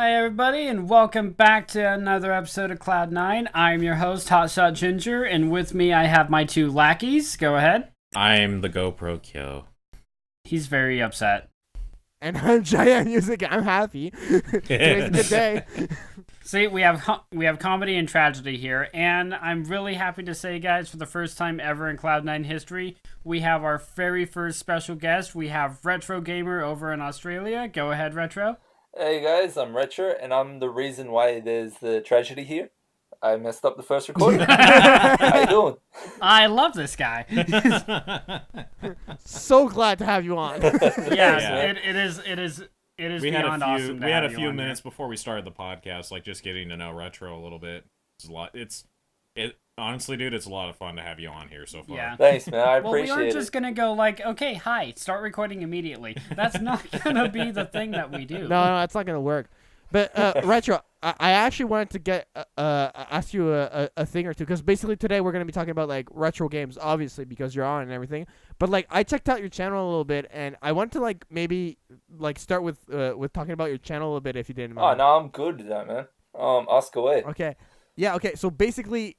Hi, everybody, and welcome back to another episode of Cloud9. I'm your host, Hotshot Ginger, and with me I have my two lackeys. Go ahead. I'm the GoProKyo. He's very upset. And I'm Giant Music. I'm happy. Today's a good day. See, we have comedy and tragedy here, and I'm really happy to say, guys, for the first time ever in Cloud9 history, we have our very first special guest. We have RetroGamer over in Australia. Go ahead, Retro. Hey guys, I'm Retro, and I'm the reason why there's the tragedy here. I messed up the first recording. How you doing? I love this guy. So glad to have you on. Yeah. It is beyond awesome. We had a few minutes before we started the podcast, like just getting to know Retro a little bit. Honestly, dude, it's a lot of fun to have you on here so far. Yeah. Thanks, man. I appreciate it. Well, we aren't just gonna go like, okay, hi, start recording immediately. That's not gonna be the thing that we do. No, that's not gonna work. But Retro, I actually wanted to get ask you a thing or two, because basically today we're gonna be talking about like retro games, obviously because you're on and everything. But like I checked out your channel a little bit, and I want to like maybe like start with talking about your channel a little bit, if you didn't mind. Oh no, I'm good at that, man. Ask away. Okay. Yeah. Okay. So basically,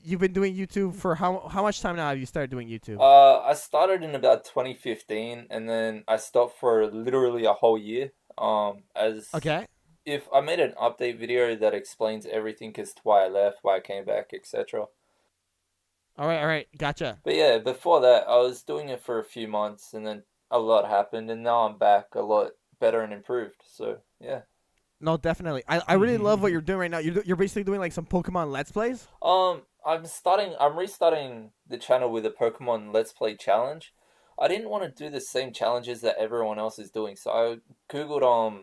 you've been doing YouTube for how much time now have you started doing YouTube? I started in about 2015, and then I stopped for literally a whole year. Okay. If I made an update video that explains everything as to why I left, why I came back, etc. All right. Gotcha. But yeah, before that, I was doing it for a few months, and then a lot happened, and now I'm back a lot better and improved. So yeah. No, definitely. I really love what you're doing right now. You're basically doing like some Pokemon Let's Plays. I'm restarting the channel with a Pokemon Let's Play challenge. I didn't want to do the same challenges that everyone else is doing, so I googled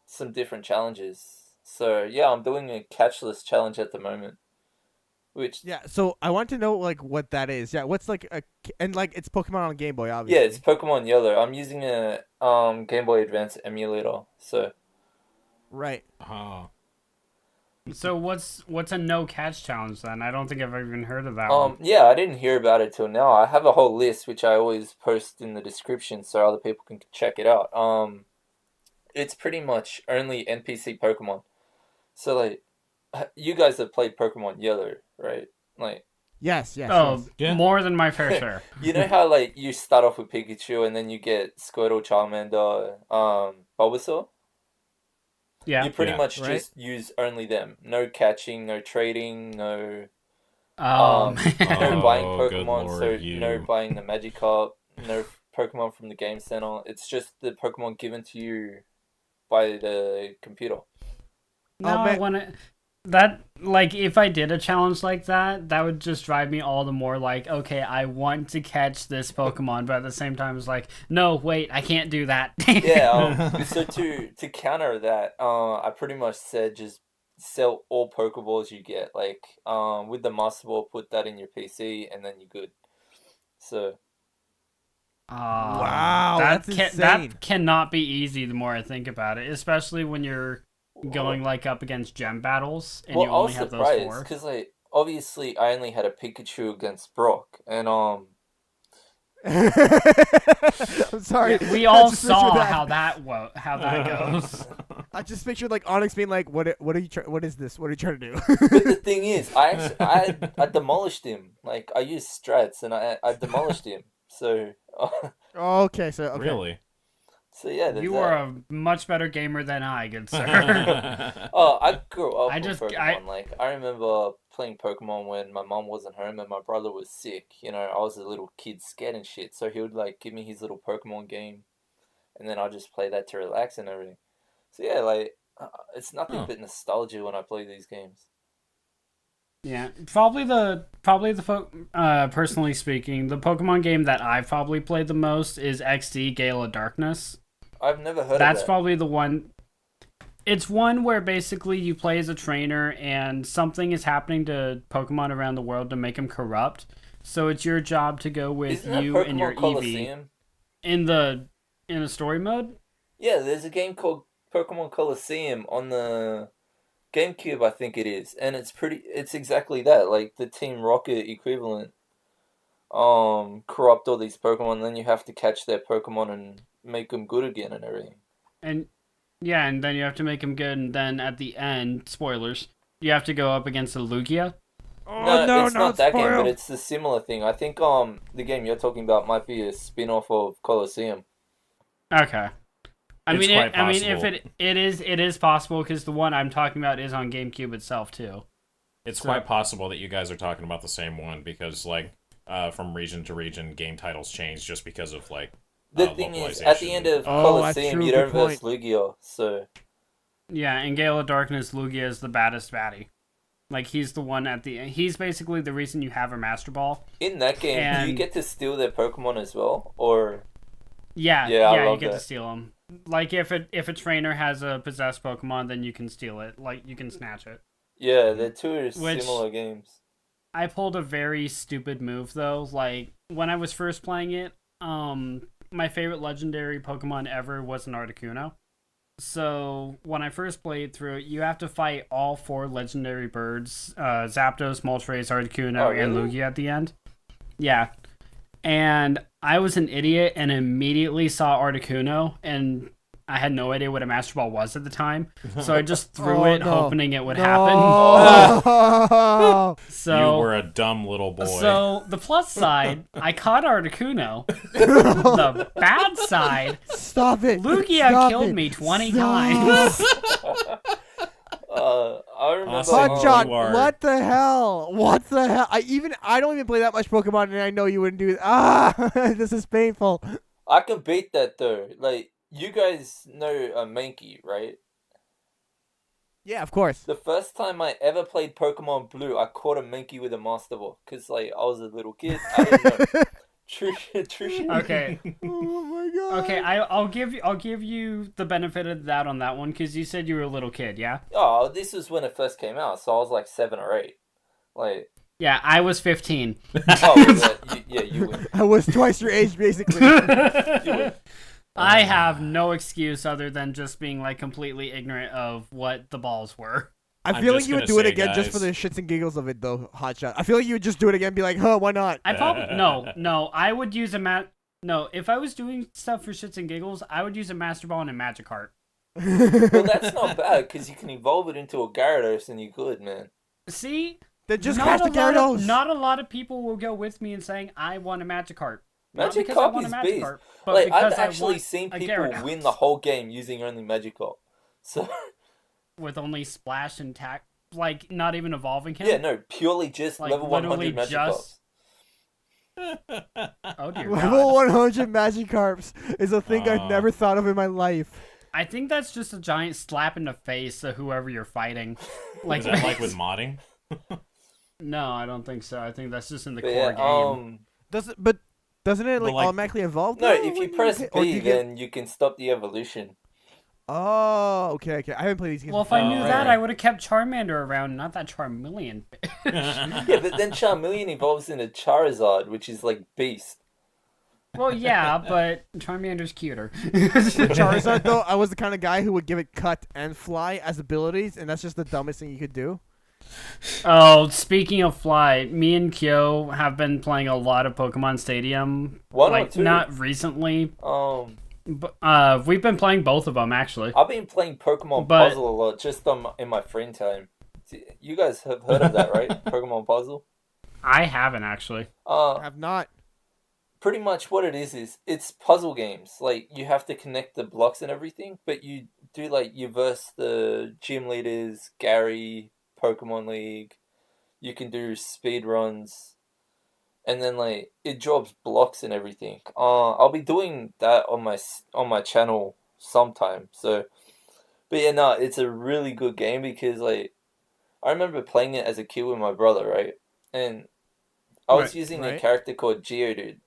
some different challenges. So yeah, I'm doing a catchless challenge at the moment. Which Yeah, so I want to know like what that is. Yeah, what's like and like it's Pokemon on Game Boy, obviously. yeah, it's Pokemon Yellow. I'm using a Game Boy Advance emulator. So Right. Oh. So what's a no catch challenge then? I don't think I've even heard of that one. yeah, I didn't hear about it till now. I have a whole list which I always post in the description so other people can check it out. It's pretty much only NPC Pokemon. So like, you guys have played Pokemon Yellow, right? Like, Yes. Oh, Yeah. more than my fair share. you know how like you start off with Pikachu and then you get Squirtle, Charmander, Bulbasaur. Yeah. You pretty Yeah. much Right. just use only them. No catching, no trading, no Oh, no man. buying Oh, good Pokemon. lord, So you. no buying the Magikarp, no Pokemon from the Game Center. It's just the Pokemon given to you by the computer. Now I man. want to. That, like, if I did a challenge like that, that would just drive me all the more like, okay, I want to catch this Pokemon, but at the same time, it's like, no, wait, I can't do that. Yeah. So to counter that, I pretty much said just sell all Pokeballs you get. Like with the Master Ball, put that in your PC, and then you're good. So Wow, that's insane. That cannot be easy the more I think about it, especially when you're going like up against gem battles and you I only was have those surprised four. because like obviously I only had a Pikachu against Brock, and I'm sorry. We I all just saw pictured how that goes. I just pictured like Onyx being like, what are you what is this? What are you trying to do? But the thing is, I demolished him. Like I used strats and I demolished him. So Okay. Really? so yeah. there's You that. are a much better gamer than I, good sir. I grew up I with just- Pokemon. Like I remember playing Pokemon when my mom wasn't home and my brother was sick. You know, I was a little kid scared and shit. So he would like give me his little Pokemon game, and then I just play that to relax and everything. So yeah, like it's nothing but nostalgia when I play these games. Yeah, personally speaking, the Pokemon game that I've probably played the most is XD Gale of Darkness. I've never heard That's of that. probably the one. It's one where basically you play as a trainer and something is happening to Pokemon around the world to make them corrupt. So it's your job to go with Isn't that you Pokemon and your Coliseum? EV in the story mode. Yeah, there's a game called Pokemon Coliseum on the GameCube, I think it is, and it's exactly that, like the Team Rocket equivalent. Corrupt all these Pokemon, then you have to catch their Pokemon and make them good again and everything. And Yeah, and then you have to make him good, and then at the end, spoilers, you have to go up against a Lugia. Oh No, no, it's not that game, spoil. but it's a similar thing. I think the game you're talking about might be a spin-off of Colosseum. Okay. It's quite I mean, if possible. it is possible because the one I'm talking about is on GameCube itself too. It's quite possible that you guys are talking about the same one because, like, from region to region, game titles change just because of like The thing is, at the localization. end of Oh, that's Colosseum, true, you good don't verse point. Lugia, so Yeah, in Gale of Darkness, Lugia is the baddest baddie. Like he's the one at the. He's basically the reason you have a Master Ball. in that game, do you And- get to steal their Pokemon as well, or Yeah, Yeah, I yeah, you love get to that. steal them. Like if a trainer has a possessed Pokemon, then you can steal it. Like you can snatch it. yeah, they're two Which- similar games. I pulled a very stupid move though. Like when I was first playing it, my favorite legendary Pokemon ever was an Articuno. So when I first played through it, you have to fight all 4 legendary birds: Zapdos, Moltres, Articuno, Oh, and really? Lugia at the end. Yeah, and I was an idiot and immediately saw Articuno, and I had no idea what a Master Ball was at the time. So I just threw Oh, it, no. hoping it would No. happen. So You were a dumb little boy. So the plus side, I caught Articuno. The bad side, Stop it. Lugia Stop killed it. me 20 Stop. times. I remember. Awesome. Hotshot, You are- what the hell? What the hell? I don't even play that much Pokemon, and I know you wouldn't do it. Ah, this is painful. I can beat that though. Like you guys know a Mankey, right? Yeah, of course. The first time I ever played Pokemon Blue, I caught a Mankey with a Master Ball because like I was a little kid. I didn't know. True shit. Okay, Oh my god. okay, I'll give you the benefit of that on that one because you said you were a little kid, yeah. Oh, this was when it first came out, so I was like 7 or 8. Like, Yeah, I was 15. oh, you win. I was twice your age, basically. I have no excuse other than just being like completely ignorant of what the balls were. I I'm feel like just you would gonna do it say, again just for guys. the shits and giggles of it, though, Hotshot. I feel like you would just do it again and be like, huh, why not? I probably no. I would use no. If I was doing stuff for shits and giggles, I would use a Master Ball and a Magikarp. Well, that's not bad because you can evolve it into a Gyarados and you're good, man. See, Then just not catch the a lot of- Gyarados. Not a lot of people will go with me in saying I want a Magikarp. Not because I Magikarp want is a beast. Magikarp, but Like because I've I actually want seen a people Gyarados. win the whole game using only Magikarp. So with only Splash and Tack, like not even evolving him. yeah, no, purely just Like, level 100 literally Magikarps. Oh dear Level God. 100 Magikarps is a thing I've Aw. never thought of in my life. I think that's just a giant slap in the face of whoever you're fighting. Like, Is that like with modding? no, I don't think so. I think that's just in the But core yeah, game. Doesn't it But, like like- automatically evolve? no, though if you when press hit- or do B, you get- then you can stop the evolution. Oh, okay. I haven't played these games. Well, if I knew Oh, that, right. I would have kept Charmander around, not that Charmeleon. Yeah, but then Charmeleon evolves into Charizard, which is like beast. Well, yeah, but Charmander's cuter. Charizard, though, I was the kind of guy who would give it cut and fly as abilities, and that's just the dumbest thing you could do. Oh, speaking of fly, me and Kyo have been playing a lot of Pokemon Stadium. One or like, two? not recently, Um, but we've been playing both of them, actually. I've been playing Pokemon But- Puzzle a lot, just in my free time. You guys have heard of that, right? Pokemon Puzzle. I haven't, actually. I have not. Pretty much what it is it's puzzle games. Like you have to connect the blocks and everything, but you do like you verse the gym leaders, Gary, Pokemon League. You can do speed runs, and then like it drops blocks and everything. I'll be doing that on my channel sometime. So, but yeah, no, it's a really good game because like I remember playing it as a kid with my brother, right? And I was using a right. character called Geodude.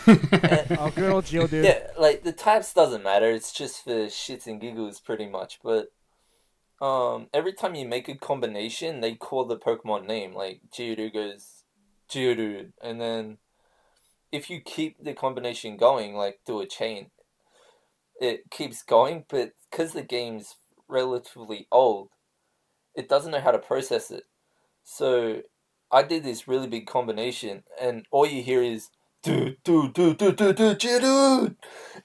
Oh, good old Geodude. Yeah, like the types doesn't matter. It's just for shits and giggles, pretty much. But every time you make a combination, they call the Pokemon name. Like Geodude goes Geodude, and then if you keep the combination going, like do a chain, it keeps going. But because the game's relatively old, it doesn't know how to process it. So I did this really big combination, and all you hear is dude,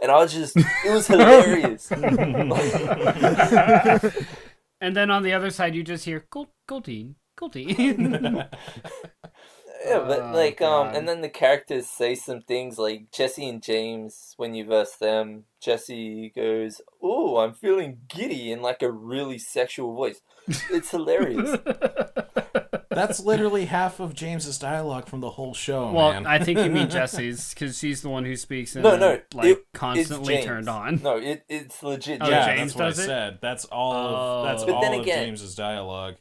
and I was just, it was hilarious. And then on the other side, you just hear Goldine. Yeah, but like, God. and then the characters say some things like Jesse and James, when you verse them, Jesse goes, "Ooh, I'm feeling giddy," in like a really sexual voice. It's hilarious. That's literally half of James's dialogue from the whole show, Well, man. I think you mean Jesse's, because she's the one who speaks and No, like it's constantly James. turned on. No, it's legit. Oh, James. yeah, James that's what I does it? said. That's all of that's But all then of again- James's dialogue.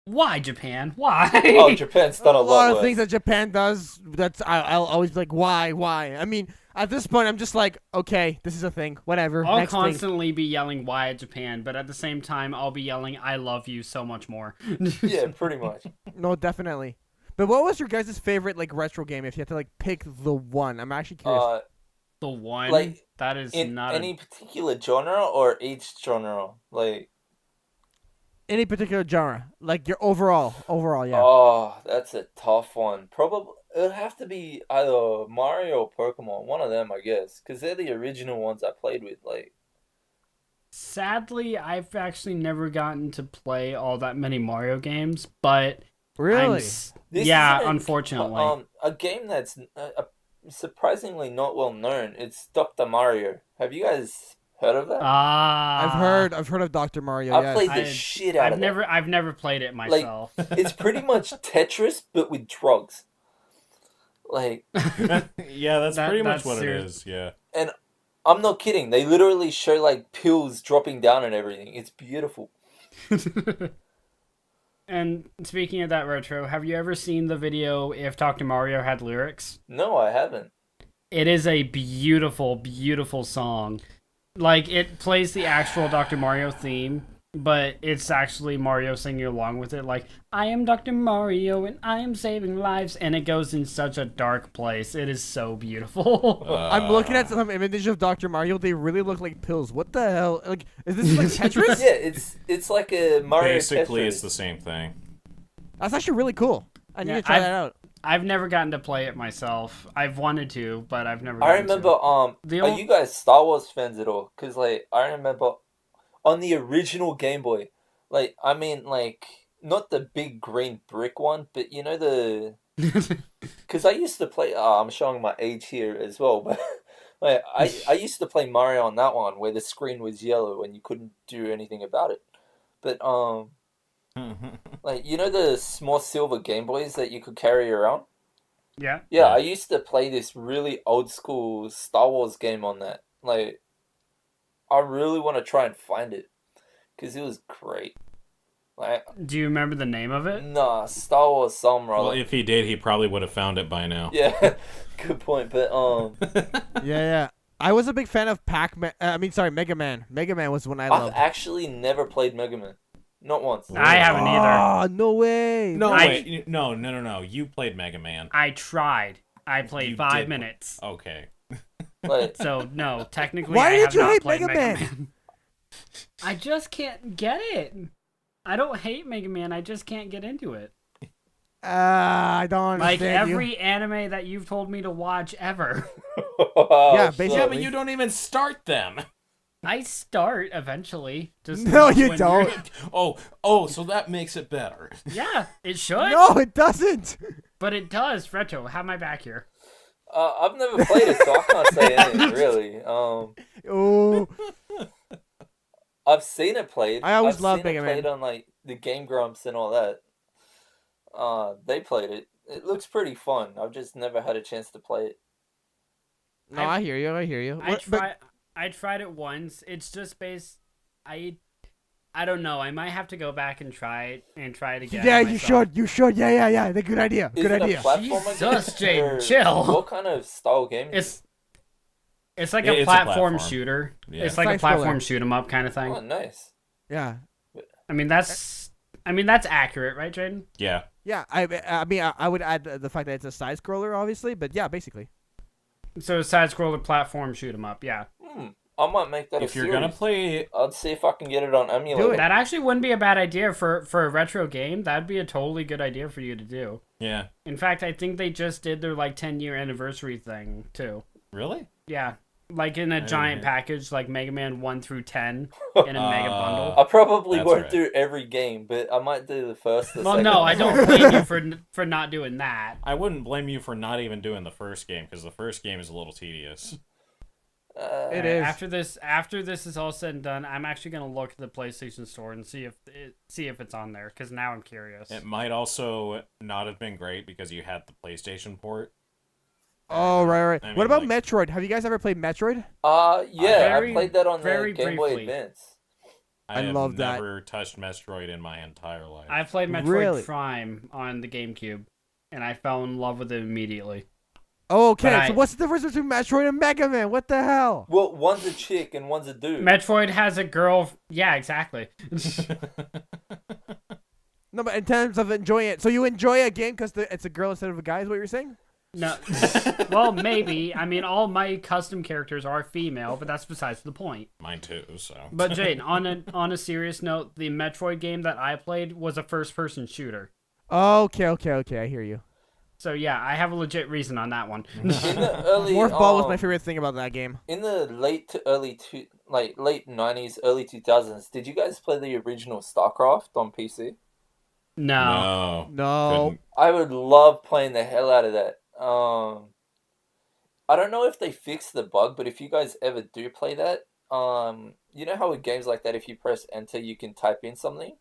Why Japan? Why? Oh, Japan's done A a lot of worse. things that Japan does. I'll always be like, why? I mean, at this point, I'm just like, okay, this is a thing. Whatever. I'll Next thing. constantly be yelling "Why at Japan," but at the same time, I'll be yelling "I love you" so much more. Yeah, pretty much. No, definitely. But what was your guys' favorite like retro game? If you had to like pick the one, I'm actually curious. The one Like, that is In not any particular genre or each genre, like. Any particular genre, like your overall, yeah. Oh, that's a tough one. Probably it'd have to be either Mario or Pokemon, one of them, I guess, because they're the original ones I played with. Like, Sadly, I've actually never gotten to play all that many Mario games, but Really? this yeah, isn't unfortunately. a game that's surprisingly not well known. It's Dr. Mario. Have you guys heard of that? I've heard of Dr. Mario. I've Yes. played the shit out of it. I've never played it myself. It's pretty much Tetris, but with drugs. Like, Yeah, that's pretty much that's what serious. it is. Yeah. and I'm not kidding. They literally show like pills dropping down and everything. It's beautiful. And speaking of that retro, have you ever seen the video if Dr. Mario had lyrics? No, I haven't. It is a beautiful, beautiful song. Like, it plays the actual Dr. Mario theme, but it's actually Mario singing along with it. Like, I am Dr. Mario and I am saving lives. And it goes in such a dark place. It is so beautiful. I'm looking at some images of Dr. Mario. They really look like pills. What the hell? Like, is this like Tetris? Yeah, it's like a Mario Basically, Tetris. it's the same thing. That's actually really cool. I need Yeah, to try that out. I've never gotten to play it myself. I've wanted to, but I've never I gotten remember. to. The Are ol- you guys Star Wars fans at all? Cause like I remember on the original Game Boy, like I mean like not the big green brick one, but you know the. Cause I used to play. I'm showing my age here as well, but like I used to play Mario on that one where the screen was yellow and you couldn't do anything about it. But like you know the small silver Game Boys that you could carry around. Yeah. Yeah, Yeah. I used to play this really old school Star Wars game on that. Like, I really want to try and find it because it was great. Like, Do you remember the name of it? nah, Star Wars some Well, rather. if he did, he probably would have found it by now. Yeah, good point. But Yeah. I was a big fan of Pac-Man. Mega Man. Mega Man was one I I've loved. actually never played Mega Man, not once. I haven't either. Oh, no way. No, I- wait. No. You played Mega Man. I tried. I played You 5 did. minutes. Okay. Like, So no, technically, Why I did have you not hate played Mega Man? I just can't get it. I don't hate Mega Man. I just can't get into it. I don't Like understand every anime that you've told me to watch ever. Yeah, basically- Yeah, sorry. but you don't even start them. I start eventually. Just No, you when don't. you're- Oh, so that makes it better. Yeah, it should. No, it doesn't. But it does. Retro, have my back here. I've never played it, so I can't say anything really. Oh, I've seen it played. I always I've loved seen it Mega Man. played on like the Game Grumps and all that. They played it. It looks pretty fun. I've just never had a chance to play it. no, I hear you. I tried it once. It's just based. I don't know. I might have to go back and try it again. Yeah, myself. you should. Yeah. Good idea. Is Good it idea. a platformer Jesus, game? Jaden, Or chill. What kind of style game is It's like It's a a platform platform. shooter. Yeah. It's like a Side-scroller. platform shoot 'em up kind of it? thing. Oh, nice. Yeah. I mean that's accurate, right, Jaden? Yeah. Yeah, I would add the fact that it's a side scroller, obviously, but yeah, basically. So side scroller platform shoot 'em up. Yeah. I might make that If a you're series. gonna play, I'd see if I can get it on emulator. Do it. That actually wouldn't be a bad idea for a retro game. That'd be a totally good idea for you to do. yeah, In fact, I think they just did their like 10-year anniversary thing too. really? Yeah, like in a didn't giant hear. package, like Mega Man 1 through 10 in a mega bundle. I probably That's won't right. do every game, but I might do the first. The Well, second no, one. I don't blame you for not doing that. I wouldn't blame you for not even doing the first game because the first game is a little tedious. It is. After this is all said and done, I'm actually gonna look at the PlayStation Store and see if it's on there because now I'm curious. It might also not have been great because you had the PlayStation port. Oh, right. I What mean, about like- Metroid? Have you guys ever played Metroid? Yeah, Very- I played that on the very Game Boy briefly. Advance. I have love that. never touched Metroid in my entire life. I played Metroid Really? Prime on the GameCube, and I fell in love with it immediately. Oh, okay. But So I- what's the difference between Metroid and Mega Man? What the hell? Well, one's a chick and one's a dude. Metroid has a girl. Yeah, exactly. No, but in terms of enjoying it, so you enjoy a game because it's a girl instead of a guy, is what you're saying? No, well, maybe. I mean, all my custom characters are female, but that's besides the point. Mine too. So. But Jade, on a serious note, the Metroid game that I played was a first-person shooter. Okay. I hear you. So yeah, I have a legit reason on that one. In the early, Morph Ball was my favorite thing about that game. In the late late 90s, early 2000s, did you guys play the original StarCraft on PC? No. No. Couldn't. I would love playing the hell out of that. I don't know if they fixed the bug, but if you guys ever do play that, you know how with games like that, if you press enter, you can type in something.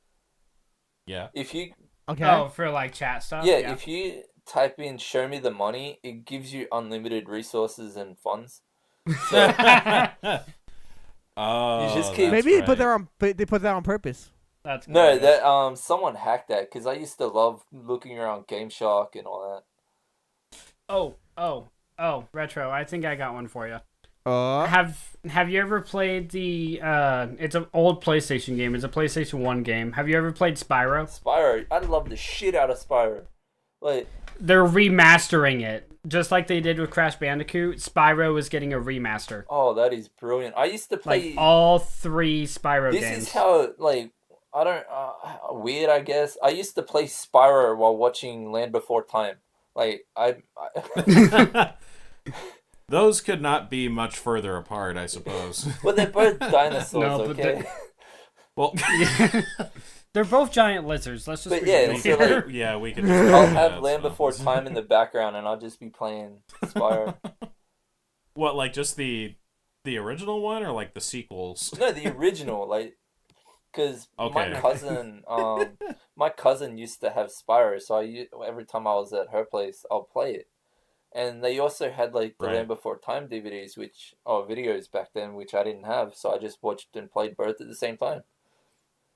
Yeah. If you Okay. Oh, for like chat stuff. yeah, if you type in "show me the money," it gives you unlimited resources and funds. So Oh, You just keep- that's Maybe right. they put that on purpose. That's no, glorious. that someone hacked that because I used to love looking around Game Shark and all that. Oh, Retro. I think I got one for you. Uh, Have you ever played the it's an old PlayStation game. It's a PlayStation 1 game. Have you ever played Spyro? Spyro, I love the shit out of Spyro. Like, They're remastering it. Just like they did with Crash Bandicoot, Spyro is getting a remaster. oh, that is brilliant. I used to play. Like all 3 Spyro This games. is how, like, I don't, weird, I guess. I used to play Spyro while watching Land Before Time. Like, Those could not be much further apart, I suppose. well, they're both dinosaurs, No, but okay? Well, They're both giant lizards. Let's just But be yeah, real so, here. like, yeah, we could. Just I'll do have that, Land so. Before Time in the background, and I'll just be playing Spyro. What, like just the original one, or like the sequels? No, the original, like, because Okay. my cousin used to have Spyro, so every time I was at her place, I'll play it. And they also had like the Right. Land Before Time DVDs, videos back then, which I didn't have, so I just watched and played both at the same time.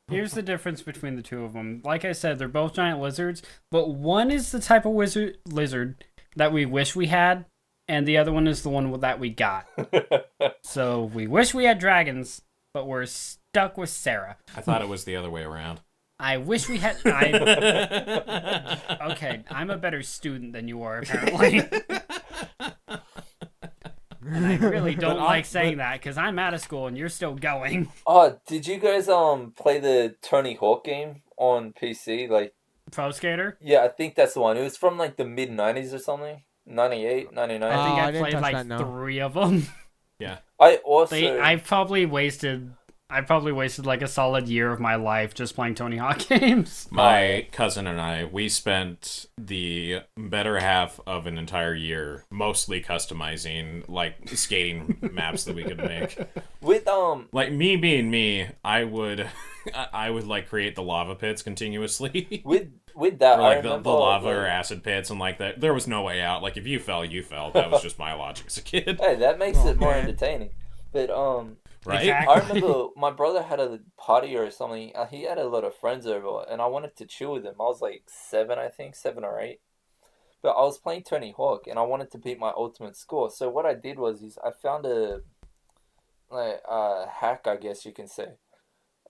Here's the difference between the two of them. Like I said, they're both giant lizards, but one is the type of lizard that we wish we had, and the other one is the one that we got. So we wish we had dragons, but we're stuck with Sarah. I thought it was the other way around. I wish we had. Okay, I'm a better student than you are, apparently. And I really don't like saying that because I'm out of school and you're still going. Oh, did you guys play the Tony Hawk game on PC? Like, Pro Skater? yeah, I think that's the one. It was from like the mid 90s or something. 98, 99. I think Oh, I I didn't played touch like that, no. 3 of them. Yeah. I also I probably wasted like a solid year of my life just playing Tony Hawk games. My cousin and I, we spent the better half of an entire year mostly customizing like skating maps that we could make. with Like me being me, I would like create the lava pits continuously. with that Or I like the remember lava like, or acid pits, and like that there was no way out. Like if you fell, you fell. That was just my logic as a kid. Hey, that makes it more man. entertaining. But Right? Exactly. I remember my brother had a party or something. He had a lot of friends over, and I wanted to chill with them. I was like 7, I think, 7 or 8. But I was playing Tony Hawk, and I wanted to beat my ultimate score. So what I did was I found a hack, I guess you can say,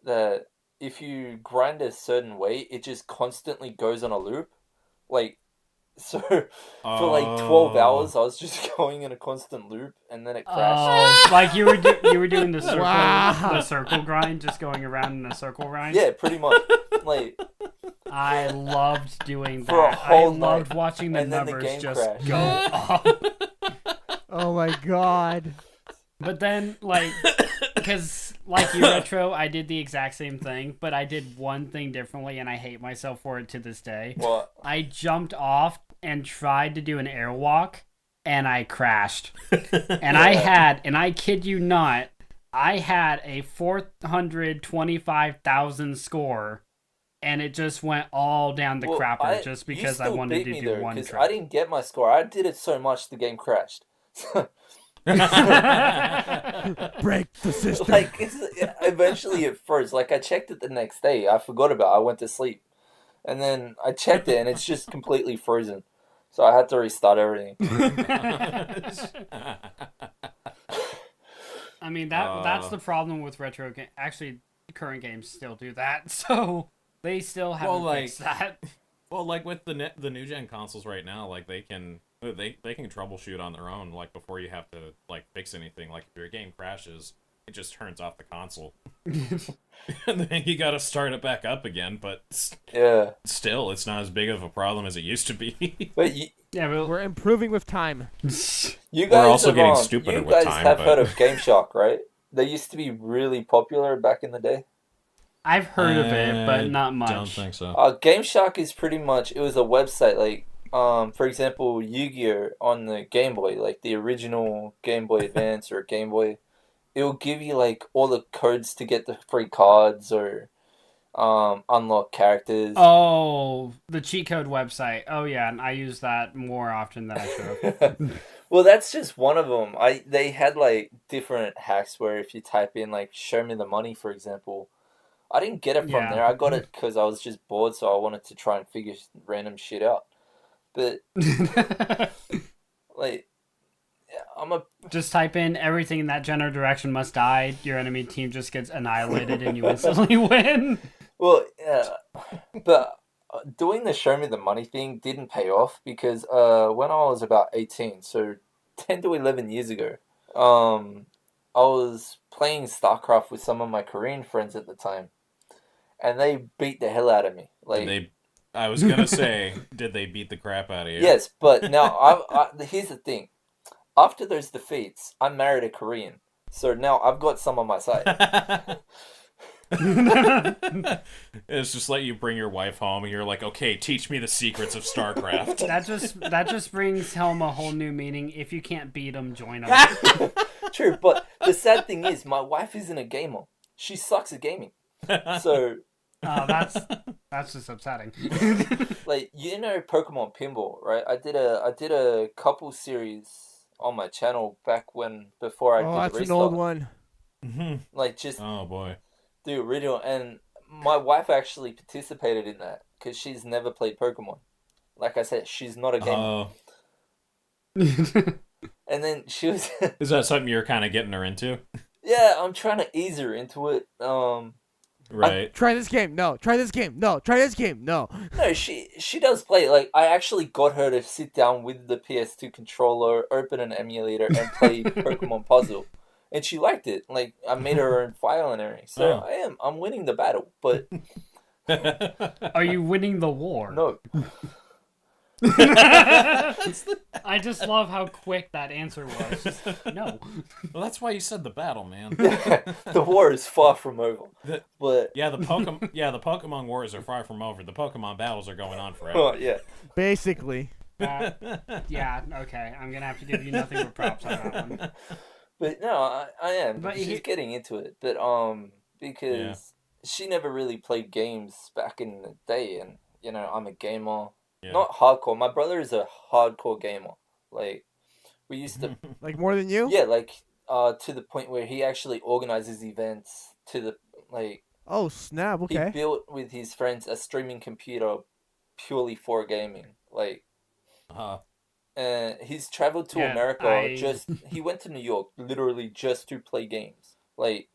that if you grind a certain way, it just constantly goes on a loop. Like, So for like 12 hours, I was just going in a constant loop, and then it crashed. Oh, like you were doing the circle Wow. the circle grind, just going around in a circle grind. Yeah, pretty much. Like I loved doing For a that. whole I loved night, watching the and then the numbers game just crashed. go up. Oh my god. But then, like, because like you, Retro, I did the exact same thing, but I did one thing differently, and I hate myself for it to this day. what? I jumped off and tried to do an airwalk, and I crashed. And I kid you not, I had a 425,000 score, and it just went all down the crapper just because I wanted to do one trick. I didn't get my score. I did it so much the game crashed. Break the system. Like eventually it froze. Like I checked it the next day. I forgot about it. I went to sleep. And then I checked it and it's just completely frozen. So I had to restart everything. I mean that's the problem with retro game. Actually, current games still do that. So they still haven't fixed that. Well, like with the new gen consoles right now, like they can troubleshoot on their own, like before you have to like fix anything. Like if your game crashes, it just turns off the console, and then you got to start it back up again. But Yeah. still, it's not as big of a problem as it used to be. But Yeah, but We're improving with time. you guys We're also have, getting stupider you with guys time, have but- heard of Game Shark, right? They used to be really popular back in the day. I've heard of it, but not much. Don't think so. Game Shark is pretty much, it was a website like for example, Yu-Gi-Oh on the Game Boy, like the original Game Boy Advance or Game Boy, it will give you like all the codes to get the free cards or unlock characters. Oh, the cheat code website. Oh yeah, and I use that more often than I should have. Well, that's just one of them. They had like different hacks where if you type in like "show me the money," for example, I didn't get it from Yeah. there. I got it because I was just bored, so I wanted to try and figure random shit out. But like, I'm a Just type in everything in that general direction must die. Your enemy team just gets annihilated and you instantly win. well, but doing the "show me the money" thing didn't pay off because when I was about 18, so 10 to 11 years ago, I was playing StarCraft with some of my Korean friends at the time, and they beat the hell out of me. Like, I was gonna say, did they beat the crap out of you? yes, but now here's the thing. After those defeats, I married a Korean, so now I've got some on my side. It's just like you bring your wife home and you're like, okay, teach me the secrets of StarCraft. That just brings home a whole new meaning. If you can't beat them, join them. True, but the sad thing is, my wife isn't a gamer. She sucks at gaming. So, Oh, that's just upsetting. like, you know Pokemon Pinball, right? I did a couple series on my channel back before I did That's the an restart. old one. Like, just Oh boy. the original, and my wife actually participated in that because she's never played Pokemon. Like I said, she's not a gamer. And then she was, Is that something you're kind of getting her into? yeah, I'm trying to ease her into it. Right. Try this game. No. Try this game. No. Try this game. No. No, she does play. Like, I actually got her to sit down with the PS2 controller, open an emulator, and play Pokemon Puzzle. And she liked it. Like, I made her own file and everything. So Oh. I'm winning the battle, but Are you winning the war? no. I just love how quick that answer was. Just, no. Well, that's why you said the battle, man. The war is far from over. But Yeah, the Pokemon wars are far from over. The Pokemon battles are going on forever. oh, yeah. Basically. Yeah, okay. I'm gonna have to give you nothing but props on that one. But no, I am. But She's he- getting into it. But because she never really played games back in the day, and you know, I'm a gamer. Yeah. Not hardcore. My brother is a hardcore gamer. Like, we used to, Like more than you? yeah, like, to the point where he actually organizes events to the, like, Oh, snap. he Okay. built with his friends a streaming computer purely for gaming. Like, he's traveled to Yeah, America he went to New York literally just to play games. Like,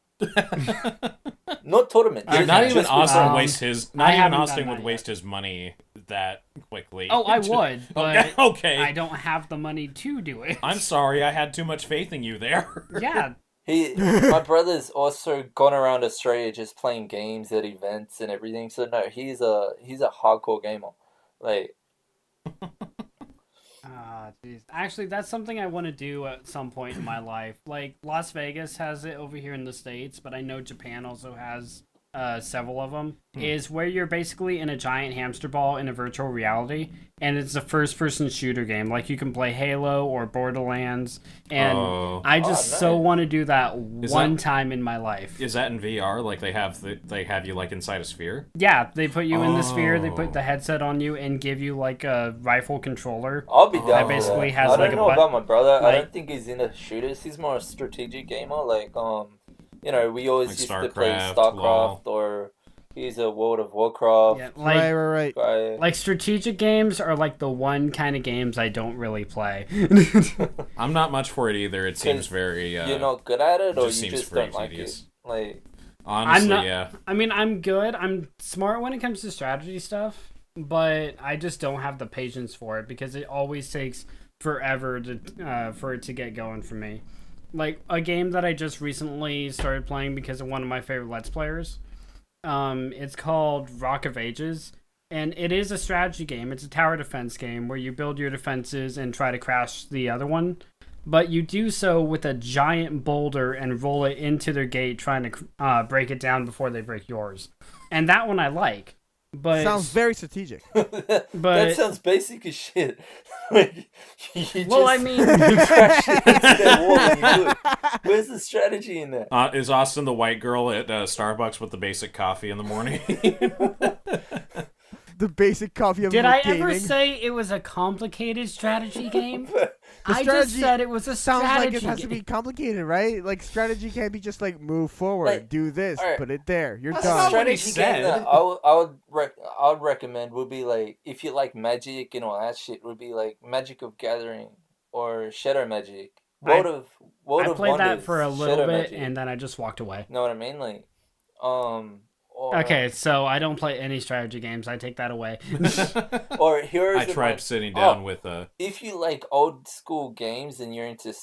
Not tournament. Okay. Not even just Austin um, waste his. I Not even haven't Austin done would that waste his money that quickly. Oh, I would, but okay. I don't have the money to do it. I'm sorry, I had too much faith in you there. Yeah. My brother's also gone around Australia just playing games at events and everything. So no, he's a hardcore gamer. Like, Ah, jeez. Actually, that's something I want to do at some point in my life. Like, Las Vegas has it over here in the States, but I know Japan also has several of them. Is where you're basically in a giant hamster ball in a virtual reality, and it's a first-person shooter game. Like, you can play Halo or Borderlands, and I just so nice. want to do that Is one that- time in my life. Is that in VR? Like they have you like inside a sphere? Yeah, they put you in the sphere, they Oh. put the headset on you, and give you, like, a rifle controller. I'll be down That for basically that. has, I like, don't a know about my brother. I like- don't think he's into shooters. He's more a strategic gamer. Like, you know, we always Like used to play StarCraft, StarCraft, or he's a World of Warcraft Yeah, like, Right. guy. like strategic games are like the one kind of games I don't really play. I'm not much for it either. It seems very. You're not good at it, or just you seems just don't pretty like tedious. it. Like, Honestly, not- yeah. I mean, I'm good. I'm smart when it comes to strategy stuff, but I just don't have the patience for it because it always takes forever to for it to get going for me. Like a game that I just recently started playing because of one of my favorite Let's Players. It's called Rock of Ages, and it is a strategy game. It's a tower defense game where you build your defenses and try to crash the other one. But you do so with a giant boulder and roll it into their gate, trying to break it down before they break yours. And that one I like. But Sounds very strategic. that sounds basic as shit. Like, you well, just I mean, crash it into that wall and you do it. Where's the strategy in that? Is Austin the white girl at Starbucks with the basic coffee in the morning? The basic coffee of did I gaming. ever say it was a complicated strategy game? I just strategy said it was a Sounds strategy like it has to be complicated, right? Like strategy can't be just like move forward, Like, do this, alright. put it there. You're That's done. not what he Strategy game that said. I would recommend would be like, if you like Magic and all that shit, would be like Magic of Gathering or Shadow Magic. World I of played that Wonders, for a little Shadow bit, Magic. and then I just walked away. Know what I mean? Like, or, Okay, so I don't play any strategy games. I take that away. or Heroes I of tried Might. sitting down with If you like old school games and you're into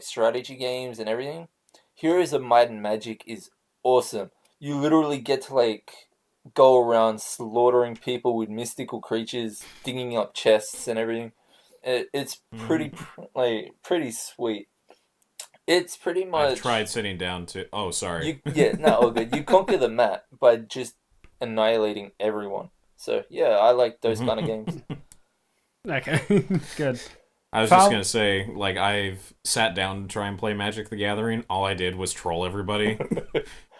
strategy games and everything, Heroes of Might and Magic is awesome. You literally get to like go around slaughtering people with mystical creatures, digging up chests and everything. It's pretty pretty sweet. It's pretty much. I've tried sitting down to. Oh, sorry. All good. You conquer the map by just annihilating everyone. So yeah, I like those kind of games. Okay, good. I was just gonna say, like, I've sat down to try and play Magic the Gathering. All I did was troll everybody.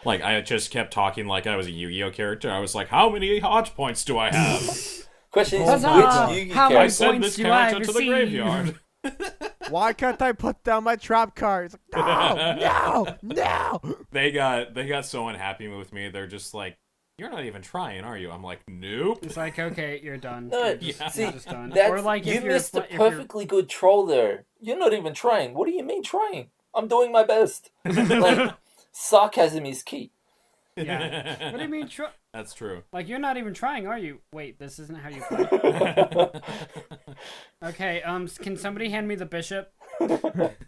Like, I just kept talking like I was a Yu-Gi-Oh character. I was like, "How many hot points do I have?" Question is, Huzzah! which Yu-Gi How I many character? sent points this do I character to the receive? graveyard. Why can't I put down my trap card? It's like, no. They got so unhappy with me. They're just like, "You're not even trying, are you?" I'm like, "Nope." It's like, okay, you're done. No, You're just, yeah. see, you're just done. that's, Or like you if you're missed a if you're- perfectly good troll there. You're not even trying. What do you mean trying? I'm doing my best. Like, sarcasm is key. Yeah. What do you mean? That's true. Like you're not even trying, are you? Wait, this isn't how you play. Okay. Can somebody hand me the bishop?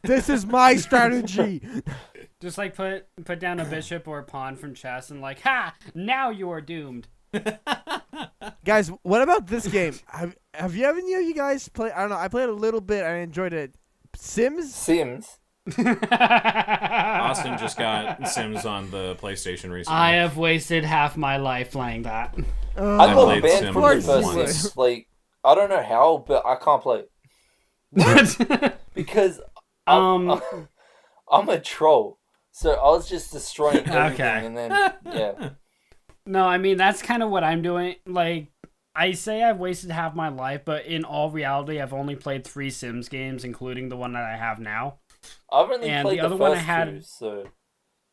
This is my strategy. Just like put down a bishop or a pawn from chess and like, ha! Now you are doomed. Guys, what about this game? Have you ever you guys play? I don't know. I played a little bit. I enjoyed it. Sims. Austin just got Sims on the PlayStation recently. I have wasted half my life playing that. I I got played banned Sims from the first once. Sims. Like, I don't know how, but I can't play it. Because I'm a troll. So I was just destroying everything, Okay. and then yeah. No, I mean that's kind of what I'm doing. Like I say I've wasted half my life, but in all reality, I've only played 3 Sims games, including the one that I have now. I've only And played the the other first one I had- two, so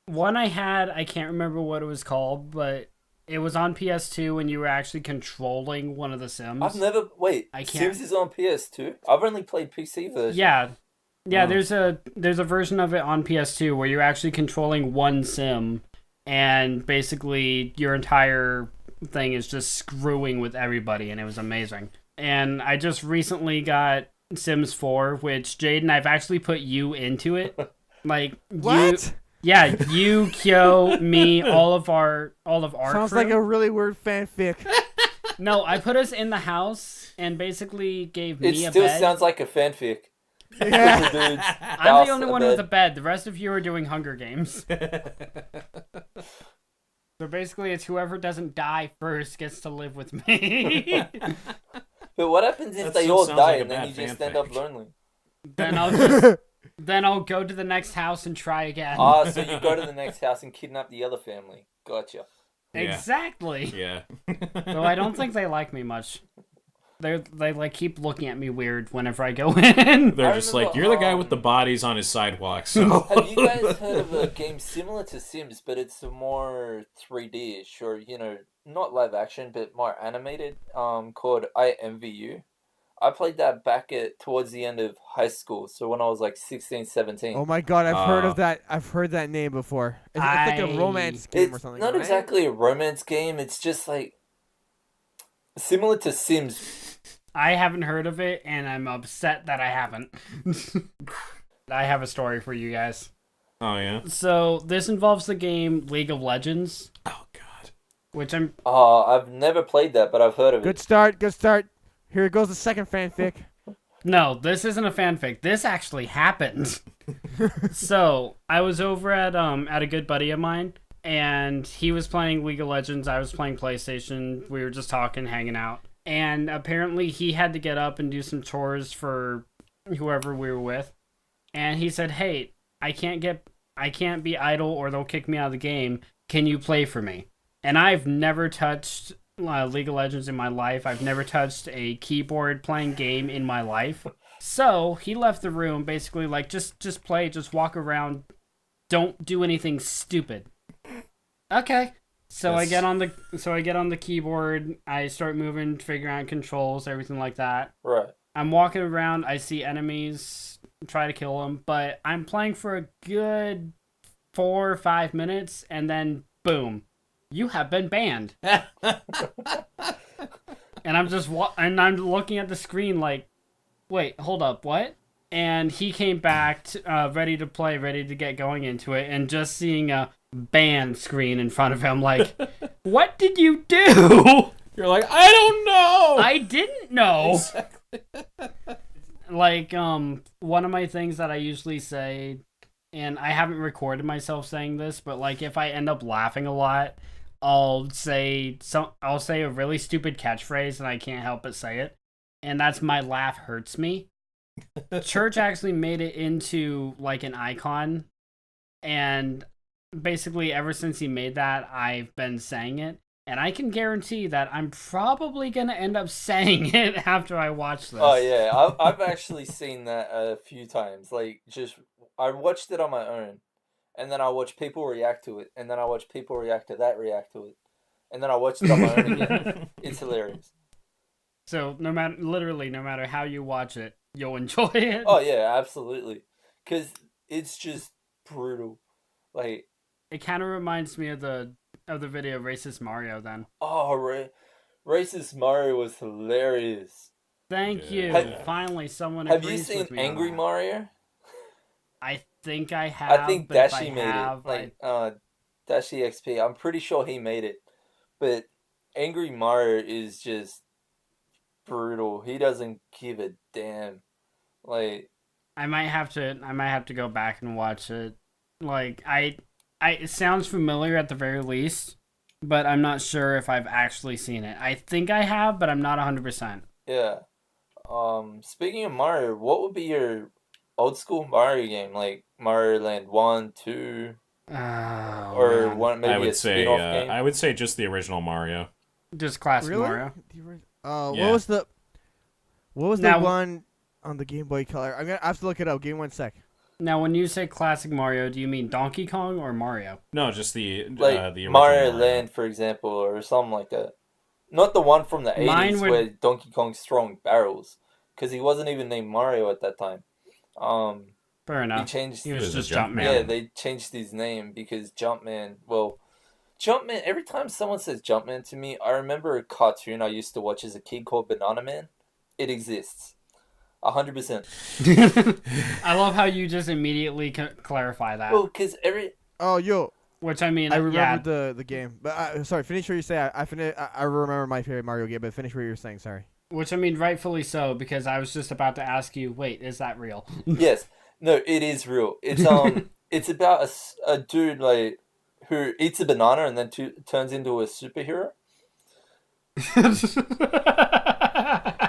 One I had, I can't remember what it was called, but it was on PS2 and you were actually controlling one of the Sims. I've never I can't- Sims is on PS2. I've only played PC version. Yeah. Yeah, Oh. there's a version of it on PS2 where you're actually controlling one sim, and basically your entire thing is just screwing with everybody, and it was amazing. And I just recently got Sims 4, which Jaden, I've actually put you into it. Like you, What? yeah, you, Kyo, me, all of our Sounds crew. like a really weird fanfic. No, I put us in the house and basically gave It me a still bed. sounds like a fanfic. Yeah. With the dude's I'm house, the only a one with bed. a bed. The rest of you are doing Hunger Games. So basically, it's whoever doesn't die first gets to live with me. But what happens if That they still all sounds die like a and then bad you just fanfic. end up lonely? Then I'll go to the next house and try again. Ah, so you go to the next house and kidnap the other family. Gotcha. Yeah. Exactly. Yeah. Though I don't think they like me much. They like keep looking at me weird whenever I go in. They're I just remember, like, you're the guy with the bodies on his sidewalk. So Have you guys heard of a game similar to Sims, but it's a more 3D-ish, or, not live action, but more animated, called I Envy You? I played that towards the end of high school, so when I was like 16, 17. Oh my god, I've heard of that. I've heard that name before. It's like a romance game or It's something. not right? exactly a romance game, it's just like similar to Sims. I haven't heard of it, and I'm upset that I haven't. I have a story for you guys. Oh yeah. So this involves the game League of Legends, Oh god. which I'm I've never played that, but I've heard of Good it. start. Good start. Here goes the second fanfic. No, this isn't a fanfic. This actually happened. So I was over at a good buddy of mine, and he was playing League of Legends. I was playing PlayStation. We were just talking, hanging out, and apparently he had to get up and do some chores for whoever we were with. And he said, "Hey, I can't be idle, or they'll kick me out of the game. Can you play for me?" And I've never touched League of Legends in my life. I've never touched a keyboard playing game in my life. So he left the room, basically like just play, just walk around, don't do anything stupid. Okay. So I get on the keyboard, I start moving, figuring out controls, everything like that. Right. I'm walking around, I see enemies, try to kill them, but I'm playing for a good 4 or 5 minutes, and then boom, you have been banned. And I'm looking at the screen like, wait, hold up, what? And he came back ready to play, ready to get going into it, and just seeing a ban screen in front of him, like, what did you do? You're like, I don't know. I didn't know. Exactly. Like, one of my things that I usually say, and I haven't recorded myself saying this, but like if I end up laughing a lot, I'll say a really stupid catchphrase and I can't help but say it. And that's "my laugh hurts me." Church actually made it into like an icon, and basically ever since he made that, I've been saying it. And I can guarantee that I'm probably gonna end up saying it after I watch this. Oh yeah, I've actually seen that a few times. Like, I watched it on my own, and then I watch people react to it, and then I watch people react to it, and then I watched it on my own again. It's hilarious. So no matter how you watch it, you'll enjoy it. Oh yeah, absolutely, because it's just brutal. Like, It kind of reminds me of the video Racist Mario. Then Racist Mario was hilarious. thank you. Yeah. Finally, someone Have you agrees seen with me on Angry that. Mario? I think I have. I think but if Dashi I made have, it. Like, Dashi XP. I'm pretty sure he made it. But Angry Mario is just brutal. He doesn't give a damn. Like, I might have to go back and watch it. Like it sounds familiar at the very least, but I'm not sure if I've actually seen it. I think I have, but I'm not 100%. yeah. Speaking of Mario, what would be your old school Mario game? Like Mario Land 1, 2, Oh, or man. one maybe I a would say, spin-off game? I would say just the original Mario. Just classic Really? Mario. Yeah. What was the Now- one on the Game Boy Color? I have to look it up. Give me 1 sec. Now, when you say classic Mario, do you mean Donkey Kong or Mario? No, just the Like original Mario Land, for example, or something like that. Not the one from the Mine 80s would- where Donkey Kong's throwing barrels, because he wasn't even named Mario at that time. Fair He enough. changed. He was just Jumpman. Jumpman. Yeah, they changed his name because Jumpman. Well, Jumpman. Every time someone says Jumpman to me, I remember a cartoon I used to watch as a kid called Banana Man. It exists, 100%. I love how you just immediately clarify that. Well, because Oh, yo, Which I mean, I yeah, remember the game. But sorry, finish what you say. I remember my favorite Mario game, but finish what you were saying. Sorry. which I mean, rightfully so, because I was just about to ask you, wait, is that real? yes, no, it is real. It's it's about a dude like who eats a banana and then turns into a superhero.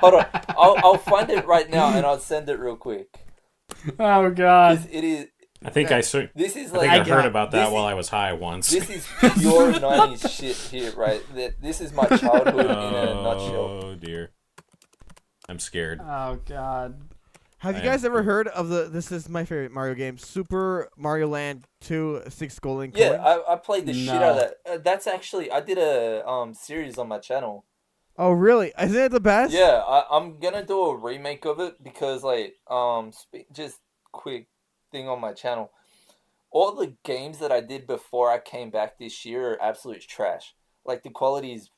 Hold on, I'll find it right now and I'll send it real quick. Oh God! 'Cause it is. I think This is I like think I heard about that this while is- I was high once. This is pure 90s shit here, right? This is my childhood in a nutshell. Oh dear. I'm scared. Oh God! Have you I guys am ever too. heard of this is my favorite Mario game, Super Mario Land 2 6 Golden Yeah, Coins? I played the shit No. out of that. That's actually I did a series on my channel. Oh, really? Isn't it the best? Yeah, I'm gonna do a remake of it because like just quick thing on my channel. All the games that I did before I came back this year are absolute trash. Like the quality is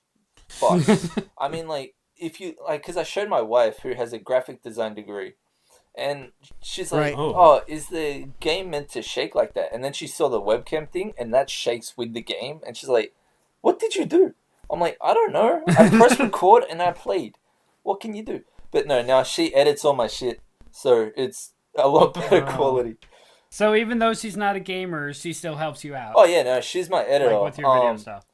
fucked. I mean, like if you like, because I showed my wife who has a graphic design degree, and she's like, Right. "Oh, is the game meant to shake like that?" And then she saw the webcam thing, and that shakes with the game, and she's like, "What did you do?" I'm like, "I don't know. I pressed record and I played. What can you do?" But no, now she edits all my shit, so it's a lot better Oh. quality. So even though she's not a gamer, she still helps you out, Oh yeah, no, she's my editor. like with your video stuff.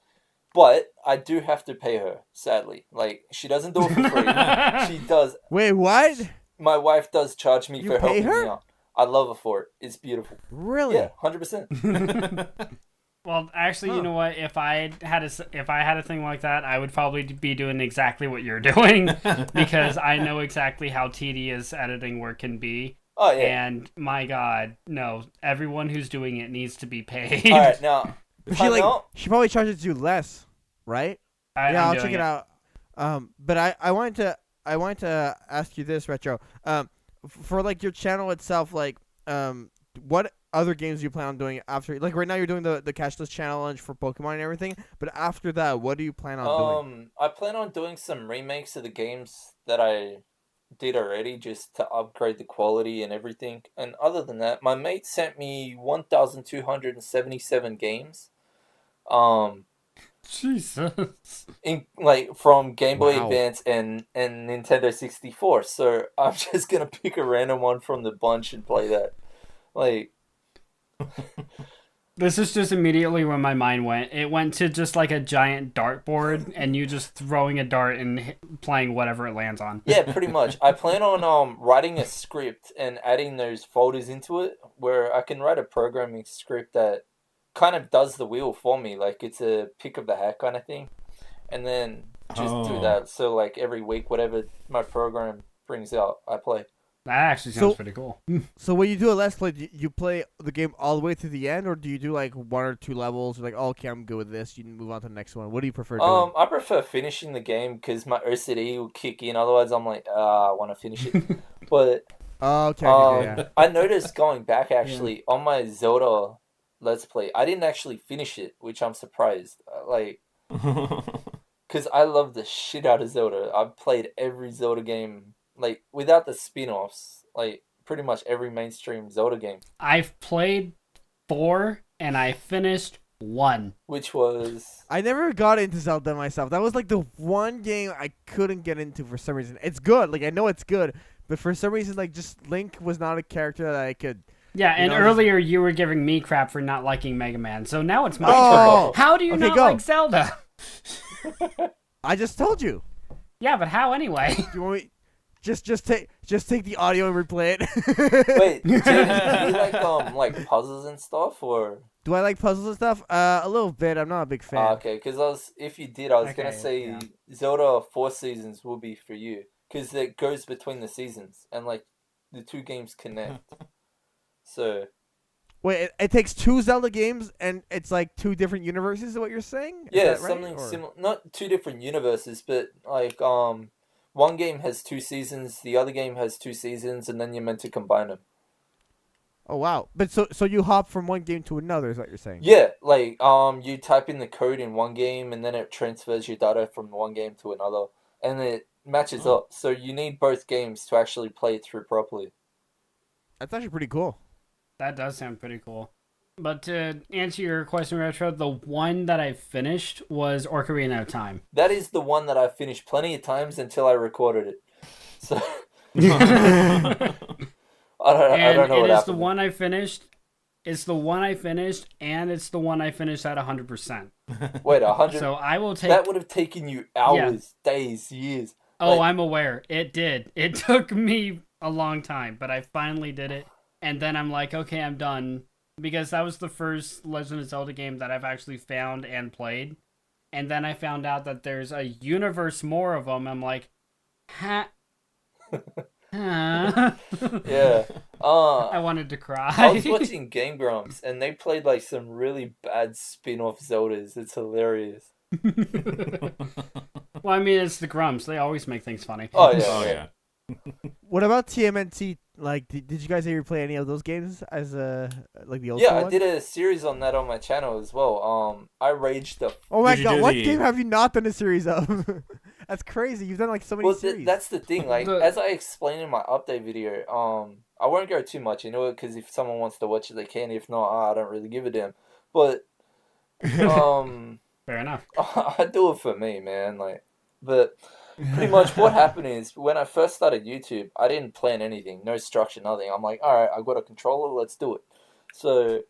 But I do have to pay her, sadly. Like she doesn't do it for free. She does. Wait, what? My wife does charge me You for pay helping her? me out. I love her for it. It's beautiful. Really? Yeah, 100%. Well, actually, you know what? If I had a thing like that, I would probably be doing exactly what you're doing because I know exactly how tedious editing work can be. Oh yeah. And my God, no! Everyone who's doing it needs to be paid. All right, now. But time out. she probably charges you less, right? Yeah, I'm I'll doing check it out. But I wanted to ask you this, Retro. For like your channel itself, like what other games do you plan on doing after? Like right now, you're doing the cashless challenge for Pokemon and everything. But after that, what do you plan on doing? I plan on doing some remakes of the games that I did already, just to upgrade the quality and everything. And other than that, my mate sent me 1,277 games. Jesus. In like from Game Boy Wow. Advance and Nintendo 64. So I'm just gonna pick a random one from the bunch and play that. Like, This is just immediately where my mind went. It went to just like a giant dartboard, and you just throwing a dart and playing whatever it lands on. yeah, pretty much. I plan on writing a script and adding those folders into it, where I can write a programming script that kind of does the wheel for me. Like it's a pick of the hat kind of thing, and then just do Oh. that. So like every week, whatever my program brings out, I play. That actually sounds So- pretty cool. So when you do a let's play, do you play the game all the way to the end, or do you do like one or two levels? You're like, oh, okay, I'm good with this. You move on to the next one. What do you prefer doing? I prefer finishing the game because my OCD will kick in. Otherwise, I'm like, I want to finish it. But Oh, okay, yeah. I noticed going back actually on my Zelda Let's Play, I didn't actually finish it, which I'm surprised. Like, because I love the shit out of Zelda. I've played every Zelda game, like without the spin-offs, like pretty much every mainstream Zelda game, I've played 4 and I finished 1. which was I never got into Zelda myself. That was like the one game I couldn't get into for some reason. It's good, like I know it's good, but for some reason, like just Link was not a character that I could. Yeah, and know, earlier you were giving me crap for not liking Mega Man, so now it's my Oh! turn. How do you Okay, not go. like Zelda? I just told you. Yeah, but how anyway? Do you want me? Just take the audio and replay it. wait. Jaden, do you like puzzles and stuff or? Do I like puzzles and stuff? A little bit. I'm not a big fan. Okay, because if you did, I was gonna Okay, say yeah. Zelda 4 Seasons will be for you because it goes between the seasons and like the two games connect. So Wait, it takes two Zelda games and it's like two different universes. Is what you're saying? Is yeah, that right? something Or- similar. Not two different universes, but like one game has 2 seasons, the other game has 2 seasons, and then you're meant to combine them. Oh wow! But so you hop from one game to another, is what you're saying? Yeah, like you type in the code in one game and then it transfers your data from one game to another, and it matches up. So you need both games to actually play it through properly. That's actually pretty cool. That does sound pretty cool. But to answer your question, Retro, the one that I finished was Ocarina of Time. That is the one that I finished plenty of times until I recorded it. So I don't know it what is happened. the one I finished. It's the one I finished, and it's the one I finished at 100%. Wait, 100. So I will take. That would have taken you hours, days, years. Oh, Like, I'm aware. It did. It took me a long time, but I finally did it. And then I'm like, okay, I'm done. Because that was the first Legend of Zelda game that I've actually found and played. And then I found out that there's a universe more of them. I'm like, huh? Huh? yeah. I wanted to cry. I was watching Game Grumps, and they played like some really bad spin-off Zeldas. It's hilarious. Well, I mean, it's the Grumps. They always make things funny. Oh yeah. Oh yeah. What about TMNT? Like, did you guys ever play any of those games as like the old Yeah, school I one? did a series on that on my channel as well. I raged the. Oh my Did you god! do What the- game have you not done a series of? That's crazy. You've done like so many Well, series. that's the thing. Like, as I explained in my update video, I won't go too much into it because if someone wants to watch it, they can. If not, I don't really give a damn. But Fair enough. I do it for me, man. Like, but pretty much what happened is when I first started YouTube, I didn't plan anything, no structure, nothing. I'm like, all right, I got a controller, let's do it. So,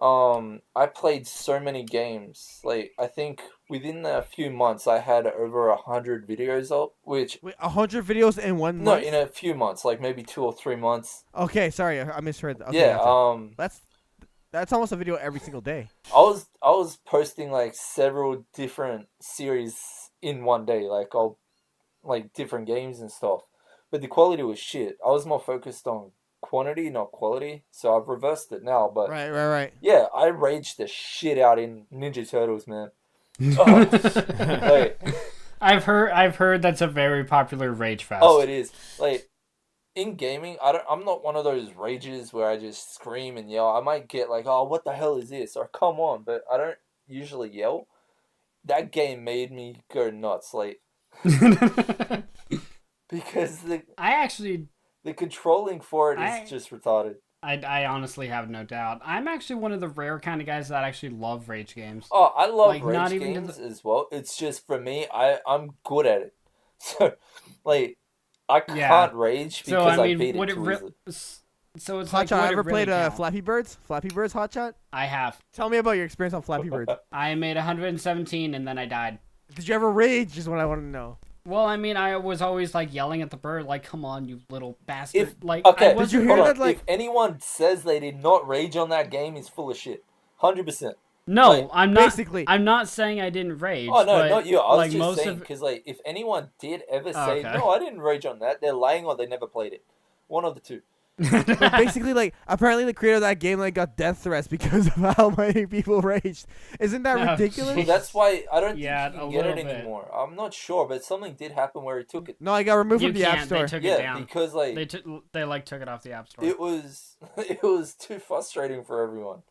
I played so many games. Like, I think within a few months, I had over 100 videos up, which. Wait, 100 videos in one No, month? in a few months, like maybe 2 or 3 months. Okay, sorry, I misheard. Okay, Yeah, gotcha. That's almost a video every single day. I was posting like several different series in one day, like different games and stuff. But the quality was shit. I was more focused on quantity, not quality. So I've reversed it now. But Right. yeah, I raged the shit out in Ninja Turtles, man. Oh, like, I've heard that's a very popular rage fest. oh, it is. Like, in gaming, I'm not one of those rages where I just scream and yell. I might get like, oh, what the hell is this? Or come on, but I don't usually yell. That game made me go nuts, like, because the controlling for it is just retarded. I honestly have no doubt. I'm actually one of the rare kind of guys that actually love rage games. Oh, I love Like, not rage even to games as well. It's just for me, I'm good at it. So, like, I can't rage because So I mean, beat would it it too easily. so it's Hotshot, like would ever it really played count? Flappy Birds? Flappy Birds Hotshot? I have. Tell me about your experience on Flappy Birds. I made 117 and then I died. Did you ever rage? Is what I want to know. Well, I mean, I was always like yelling at the bird, like, "Come on, you little bastard!" Did you hear that, like- if anyone says they did not rage on that game, he's full of shit. 100%. No, like, I'm not. basically- I'm not saying I didn't rage. Oh no, but, not you. I was like, just most saying of because like if anyone did ever Oh, say okay. no, I didn't rage on that, they're lying or they never played it. One of the two. But basically, like, apparently the creator of that game like got death threats because of how many people raged. Isn't that Oh, ridiculous? Well, that's why I don't Yeah, think you a can get it little bit. anymore. I'm not sure, but something did happen where he took it. No, I got removed you from the App can't. Store. They took it Yeah, down. because like They took it off the app store. it was too frustrating for everyone.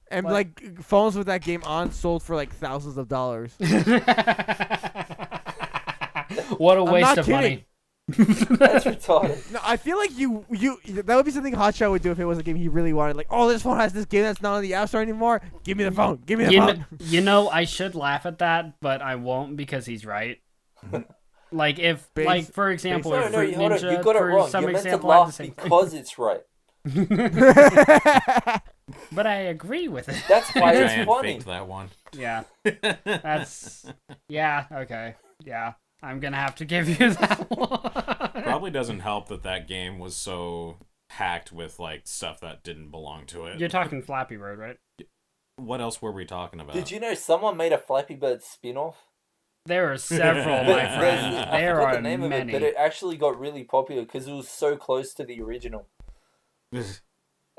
And What? like phones with that game on sold for like thousands of dollars. What a I'm waste not of kidding. money. That's retarded. No, I feel like you that would be something Hotshot would do if it was a game he really wanted. Like, oh, this phone has this game that's not on the App Store anymore. Give me the phone. Give me the phone. You know, I should laugh at that, but I won't because he's right. Like if, like for example, No, if no, Fruit hold on. Ninja, You got it for wrong. some You're meant to example, had the laugh same. because it's right. But I agree with it. That's why it's Giant funny. faked that one. Yeah, that's okay. Yeah, I'm gonna have to give you that one. Probably doesn't help that game was so hacked with like stuff that didn't belong to it. You're talking Flappy Bird, right? What else were we talking about? Did you know someone made a Flappy Bird spin-off? There are several, But my friend. I There forgot are the name of many. it, but it actually got really popular because it was so close to the original.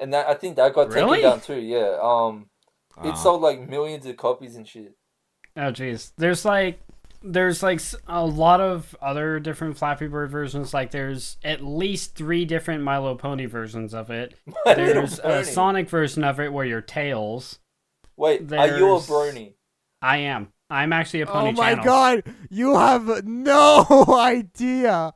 And I think that got Really? taken down too. Yeah. It sold like millions of copies and shit. Oh jeez, there's like there's like a lot of other different Flappy Bird versions. Like there's at least 3 different My Little Pony versions of it. My Little There's a Pony. Sonic version of it where you're Tails. Wait, are you a There's- brony? I am. I'm actually a pony Oh my channel. god, you have no idea.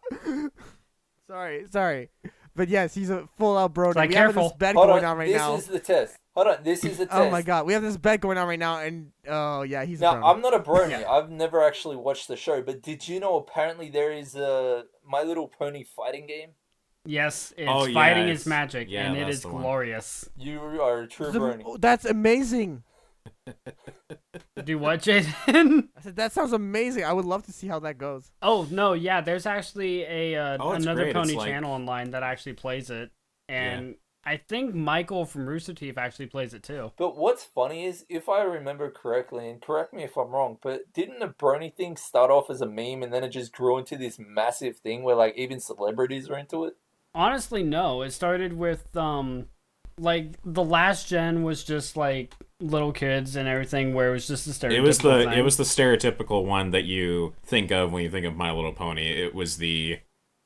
Sorry. But yes, he's a full-out brody. Like, we have careful. this bet Hold going on, on right this now. is the test. Hold on, this is a test. Oh my god, we have this bet going on right now, and oh yeah, he's a Now, brony. I'm not a brony. I've never actually watched the show, but did you know apparently there is a My Little Pony fighting game? Yes, it's Oh, yeah, Fighting it's- is Magic, yeah, and it that's is the one. glorious. You are a true brony. That's amazing. Do what, Jaden? I said that sounds amazing. I would love to see how that goes. Oh, no, yeah, there's actually Oh, it's another great. pony It's like- channel online that actually plays it. And I think Michael from Rooster Teeth actually plays it too. But what's funny is, if I remember correctly, and correct me if I'm wrong, but didn't the brony thing start off as a meme and then it just grew into this massive thing where like even celebrities are into it? Honestly, no. It started with like the last gen was just like little kids and everything, where it was just a stereotypical thing. It was the stereotypical one that you think of when you think of My Little Pony. It was the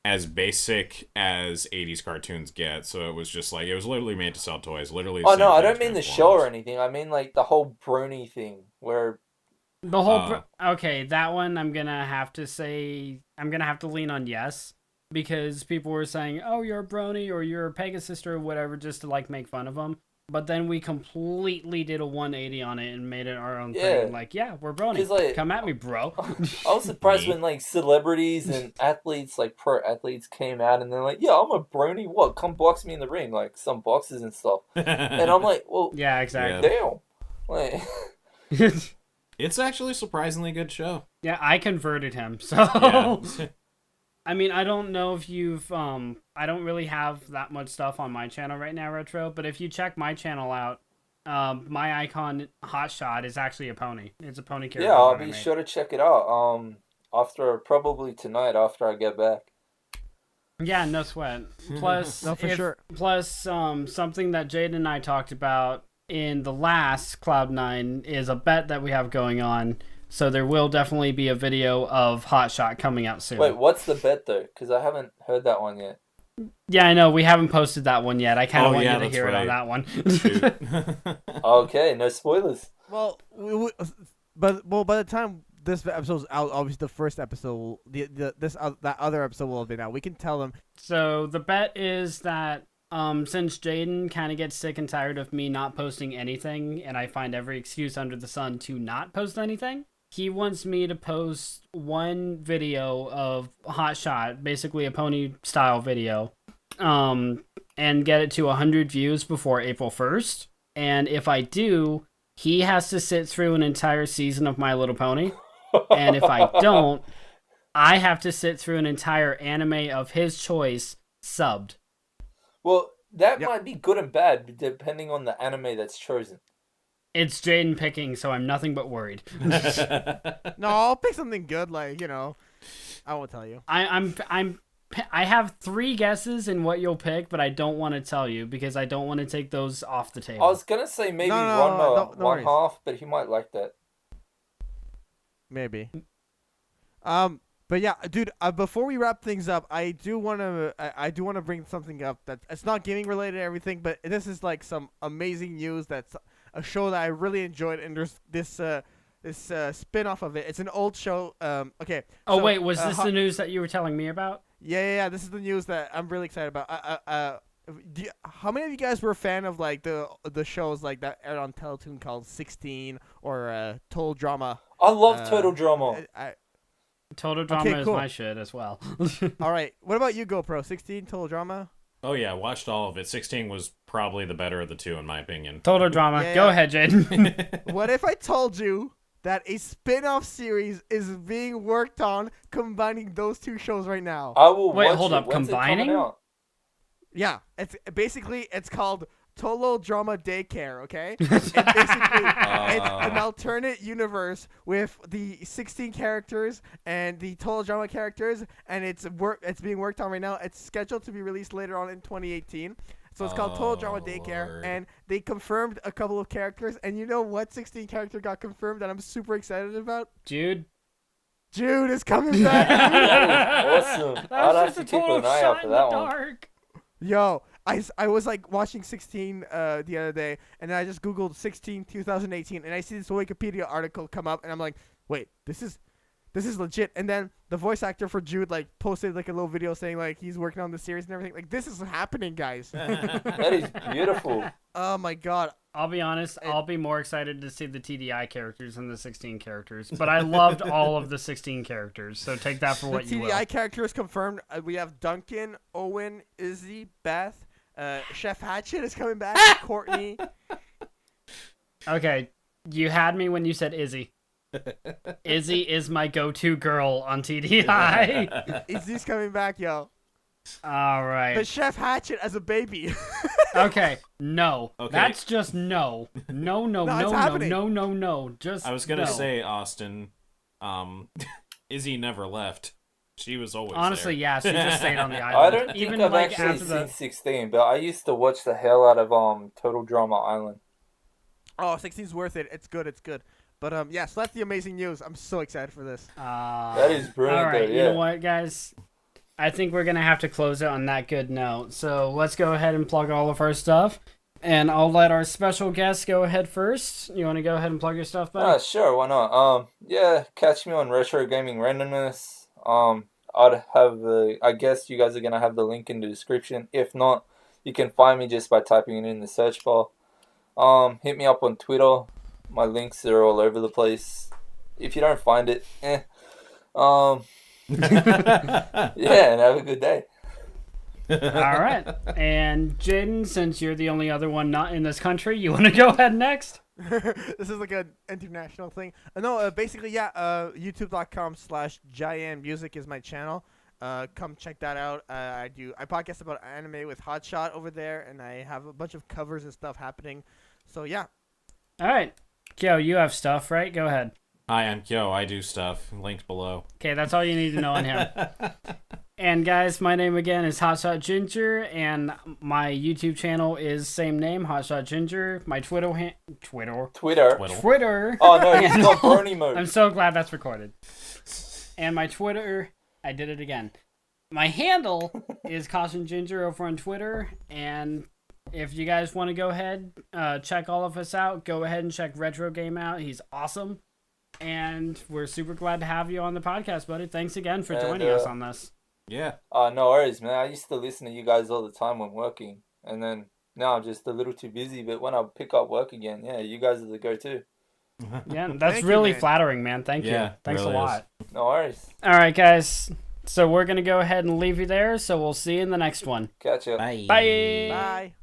as basic as 80s cartoons get, so it was just like, it was literally made to sell toys, literally. Oh same no, I thing don't as mean the show Transformers. or anything. I mean like the whole brony thing where The whole okay, that one I'm gonna have to lean on yes, because people were saying, "Oh, you're a brony" or "You're a Pegasus" or whatever, just to like make fun of them. But then we completely did a 180 on it and made it our own thing. Like, yeah, we're brony. 'Cause, like, Come at me, bro. I was surprised when like celebrities and athletes, like pro athletes, came out and they're like, "Yeah, I'm a brony. What? Come box me in the ring, like some boxes and stuff." And I'm like, "Well, Yeah, exactly. damn." Like, It's actually a surprisingly good show. Yeah, I converted him. So Yeah. I mean, I don't know if you've I don't really have that much stuff on my channel right now, Retro, but if you check my channel out, my icon Hotshot is actually a pony. It's a pony character. yeah, I'll that I be made. sure to check it out. Probably tonight after I get back. Yeah, no sweat. Plus, No, for sure. Plus, something that Jaden and I talked about in the last Cloud9 is a bet that we have going on. So there will definitely be a video of Hotshot coming out soon. Wait, what's the bet though? Because I haven't heard that one yet. Yeah, I know we haven't posted that one yet. I kind of Oh, want yeah, you to that's hear it on right. that one. Shoot. Okay, no spoilers. Well, by the time this episode's out, obviously the first episode, will, that other episode will have been out. We can tell them. So the bet is that since Jaden kind of gets sick and tired of me not posting anything, and I find every excuse under the sun to not post anything, he wants me to post one video of Hotshot, basically a pony style video, and get it to 100 views before April 1st. And if I do, he has to sit through an entire season of My Little Pony. And if I don't, I have to sit through an entire anime of his choice subbed. Well, that Yep. might be good and bad depending on the anime that's chosen. It's Jaden picking, so I'm nothing but worried. No, I'll pick something good, like, you know. I won't tell you. I have 3 guesses in what you'll pick, but I don't want to tell you because I don't want to take those off the table. I was gonna say maybe No, Ranma no one worries. half, but he might like that. Maybe. But yeah, dude. Before we wrap things up, I do want to bring something up that it's not gaming related, and everything, but this is like some amazing news. That's a show that I really enjoyed, and there's this spin off of it. It's an old show. Okay. Oh so, wait, was this the news that you were telling me about? Yeah. This is the news that I'm really excited about. How many of you guys were a fan of like the shows like that aired on Teletoon called 16 or Total Drama? I love Total Drama. Total Drama Okay, is cool. my shit as well. All right. What about you, GoPro? 16 Total Drama? Oh yeah, watched all of it. 16 was probably the better of the two in my opinion. Total Drama. Yeah. Go ahead, Jaden. What if I told you that a spin-off series is being worked on combining those two shows right now? I will Wait, watch hold it. up, When's it coming combining? out? Yeah, it's called Total Drama Daycare, okay? And basically, it's an alternate universe with the 16 characters and the Total Drama characters, and it's being worked on right now. It's scheduled to be released later on in 2018. So it's called Total Drama Daycare, Lord. and they confirmed a couple of characters. And you know what 16 character got confirmed that I'm super excited about? Dude, Jude is coming back. That is awesome. That I'd was have just to a keep total an eye shot out for in that the one. dark. Yo, I was like watching 16 the other day, and then I just googled 16 2018, and I see this Wikipedia article come up, and I'm like, wait, this is legit. And then the voice actor for Jude like posted like a little video saying like he's working on the series and everything. Like, this is happening, guys. That is beautiful. Oh my god. I'll be honest, I'll be more excited to see the TDI characters than the 16 characters. But I loved all of the 16 characters, so take that for The what you will. TDI character is confirmed. We have Duncan, Owen, Izzy, Beth, Chef Hatchet is coming back, Courtney. Okay, you had me when you said Izzy. Izzy is my go-to girl on TDI. Izzy's coming back, yo. All right. But Chef Hatchet as a baby. Okay, no. Okay. That's just no. No, no, No, it's no, happening. no, no, no. Just I was gonna no. say, Austin, Izzy never left. She was always Honestly, there. yeah, she just stayed on the I island. don't think Even I've like actually after seen the 16, but I used to watch the hell out of Total Drama Island. Oh, 16's worth it. It's good. It's good. But yeah, so that's the amazing news. I'm so excited for this. That is brilliant, All right, though, you yeah. know what, guys? I think we're gonna have to close it on that good note. So let's go ahead and plug all of our stuff, and I'll let our special guest go ahead first. You want to go ahead and plug your stuff, buddy? Sure, why not? Yeah, catch me on Retro Gaming Randomness. I'd have I guess you guys are gonna have the link in the description. If not, you can find me just by typing it in the search bar. Hit me up on Twitter. My links are all over the place. If you don't find it, yeah, and have a good day. All right. And Jaden, since you're the only other one not in this country, you want to go ahead next? This is like an international thing. No, basically, yeah. YouTube.com/JayanMusic is my channel. Come check that out. I podcast about anime with Hotshot over there, and I have a bunch of covers and stuff happening. So yeah. All right. Kyo, you have stuff, right? Go ahead. Hi, I'm Kyo. I do stuff. Linked below. Okay, that's all you need to know on him. And guys, my name again is Hotshot Ginger, and my YouTube channel is same name, Hotshot Ginger. My Twitter. Twitter. Oh no, it's got Bernie mode. I'm so glad that's recorded. And my Twitter, I did it again. My handle is Caution Ginger over on Twitter, and if you guys want to go ahead, check all of us out, go ahead and check Retro Game out. He's awesome. And we're super glad to have you on the podcast, buddy. Thanks again for joining us on this. Yeah. No worries, man. I used to listen to you guys all the time when working, and then now I'm just a little too busy. But when I pick up work again, yeah, you guys are the go-to. Yeah, that's Thank you, really man. flattering, man. Thank you. Yeah, Thanks really a lot. No worries. All right, guys. So we're going to go ahead and leave you there. So we'll see you in the next one. Catch ya. Bye. Bye. Bye.